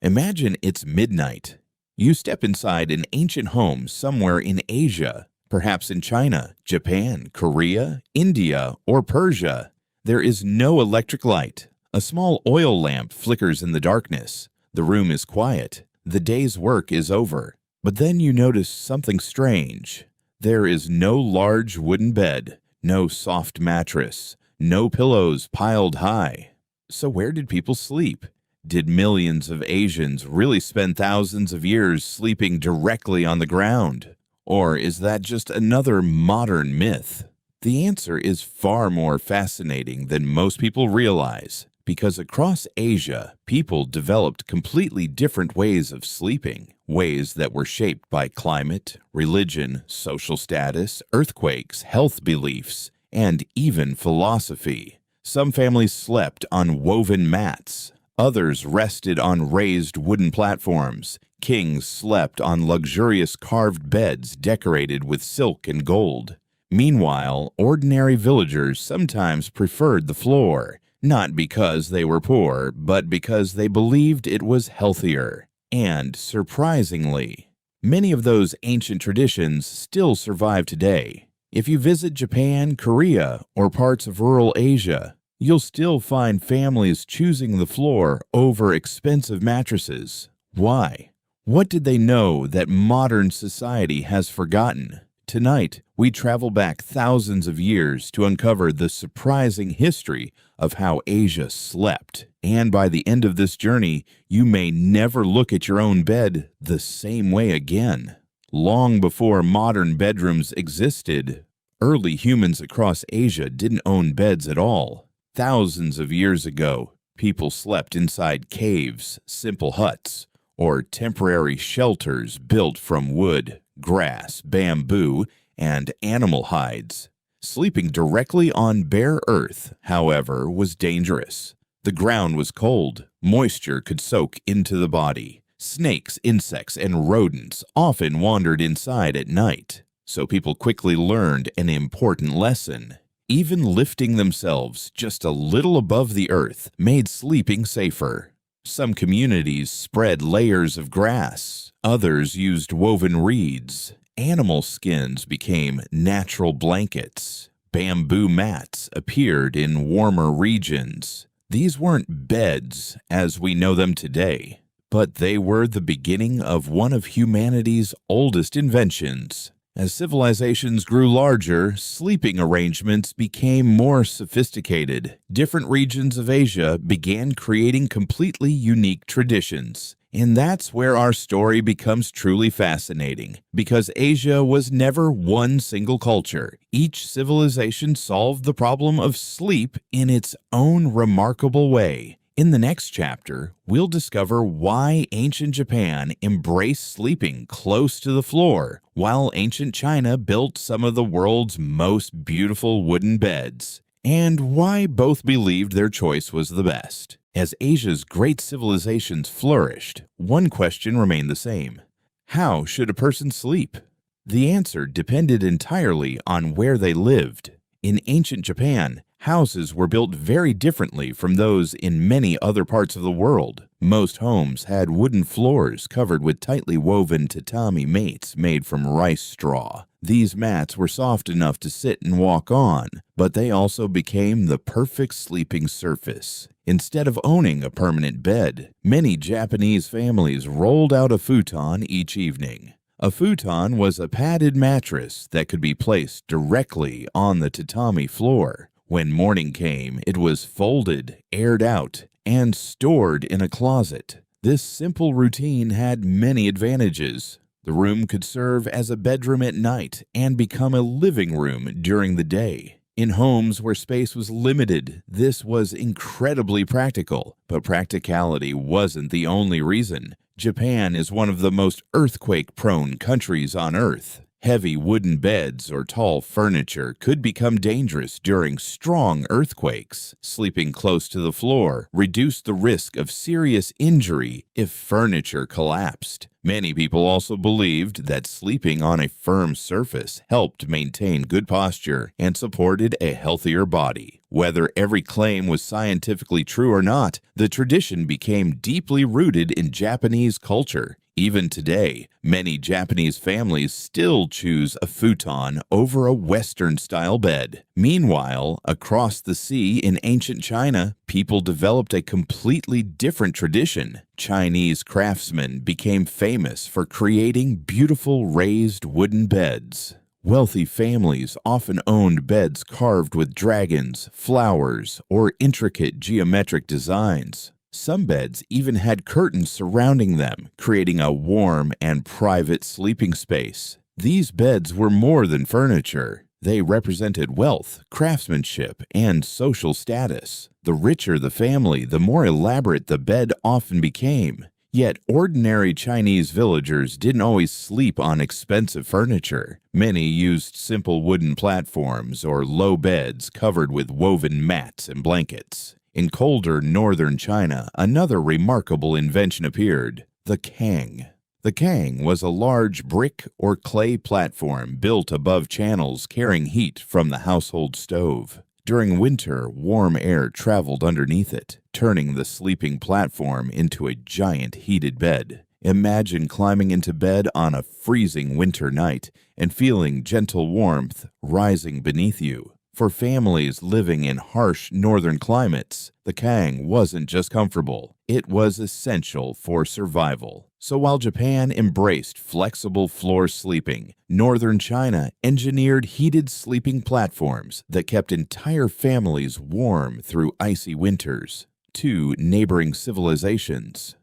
Imagine it's midnight. You step inside an ancient home somewhere in Asia, perhaps in China, Japan, Korea, India, or Persia. There is no electric light. A small oil lamp flickers in the darkness. The room is quiet. The day's work is over. But then you notice something strange. There is no large wooden bed, no soft mattress, no pillows piled high. So where did people sleep? Did millions of Asians really spend thousands of years sleeping directly on the ground? Or is that just another modern myth? The answer is far more fascinating than most people realize, because across Asia, people developed completely different ways of sleeping, ways that were shaped by climate, religion, social status, earthquakes, health beliefs, and even philosophy. Some families slept on woven mats. Others rested on raised wooden platforms. Kings slept on luxurious carved beds decorated with silk and gold. Meanwhile, ordinary villagers sometimes preferred the floor, not because they were poor, but because they believed it was healthier. And, surprisingly, many of those ancient traditions still survive today. If you visit Japan, Korea, or parts of rural Asia, you'll still find families choosing the floor over expensive mattresses. Why? What did they know that modern society has forgotten? Tonight, we travel back thousands of years to uncover the surprising history of how Asia slept. And by the end of this journey, you may never look at your own bed the same way again. Long before modern bedrooms existed, early humans across Asia didn't own beds at all. Thousands of years ago, people slept inside caves, simple huts, or temporary shelters built from wood, grass, bamboo, and animal hides. Sleeping directly on bare earth, however, was dangerous. The ground was cold, moisture could soak into the body. Snakes, insects, and rodents often wandered inside at night, so people quickly learned an important lesson. Even lifting themselves just a little above the earth made sleeping safer. Some communities spread layers of grass. Others used woven reeds. Animal skins became natural blankets. Bamboo mats appeared in warmer regions. These weren't beds as we know them today, but they were the beginning of one of humanity's oldest inventions. As civilizations grew larger, sleeping arrangements became more sophisticated. Different regions of Asia began creating completely unique traditions. And that's where our story becomes truly fascinating, because Asia was never one single culture. Each civilization solved the problem of sleep in its own remarkable way. In the next chapter, we'll discover why ancient Japan embraced sleeping close to the floor, while ancient China built some of the world's most beautiful wooden beds, and why both believed their choice was the best. As Asia's great civilizations flourished, one question remained the same. How should a person sleep? The answer depended entirely on where they lived. In ancient Japan, houses were built very differently from those in many other parts of the world. Most homes had wooden floors covered with tightly woven tatami mats made from rice straw. These mats were soft enough to sit and walk on, but they also became the perfect sleeping surface. Instead of owning a permanent bed, many Japanese families rolled out a futon each evening. A futon was a padded mattress that could be placed directly on the tatami floor. When morning came, it was folded, aired out, and stored in a closet. This simple routine had many advantages. The room could serve as a bedroom at night and become a living room during the day. In homes where space was limited, this was incredibly practical, but practicality wasn't the only reason. Japan is one of the most earthquake-prone countries on Earth. Heavy wooden beds or tall furniture could become dangerous during strong earthquakes. Sleeping close to the floor reduced the risk of serious injury if furniture collapsed. Many people also believed that sleeping on a firm surface helped maintain good posture and supported a healthier body. Whether every claim was scientifically true or not, the tradition became deeply rooted in Japanese culture. Even today, many Japanese families still choose a futon over a Western-style bed. Meanwhile, across the sea in ancient China, people developed a completely different tradition. Chinese craftsmen became famous for creating beautiful raised wooden beds. Wealthy families often owned beds carved with dragons, flowers, or intricate geometric designs. Some beds even had curtains surrounding them, creating a warm and private sleeping space. These beds were more than furniture. They represented wealth, craftsmanship, and social status. The richer the family, the more elaborate the bed often became. Yet ordinary Chinese villagers didn't always sleep on expensive furniture. Many used simple wooden platforms or low beds covered with woven mats and blankets. In colder northern China, another remarkable invention appeared: the Kang. The Kang was a large brick or clay platform built above channels carrying heat from the household stove. During winter, warm air traveled underneath it, turning the sleeping platform into a giant heated bed. Imagine climbing into bed on a freezing winter night and feeling gentle warmth rising beneath you. For families living in harsh northern climates, the Kang wasn't just comfortable, it was essential for survival. So while Japan embraced flexible floor sleeping, northern China engineered heated sleeping platforms that kept entire families warm through icy winters. Two neighboring civilizations.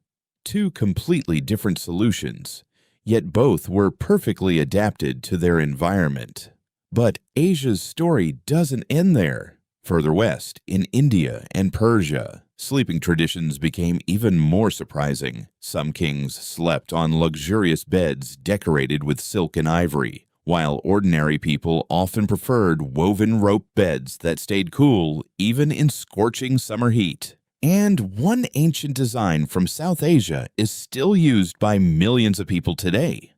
Two completely different solutions, yet both were perfectly adapted to their environment. But Asia's story doesn't end there. Further west, in India and Persia, sleeping traditions became even more surprising. Some kings slept on luxurious beds decorated with silk and ivory, while ordinary people often preferred woven rope beds that stayed cool even in scorching summer heat. And one ancient design from South Asia is still used by millions of people today.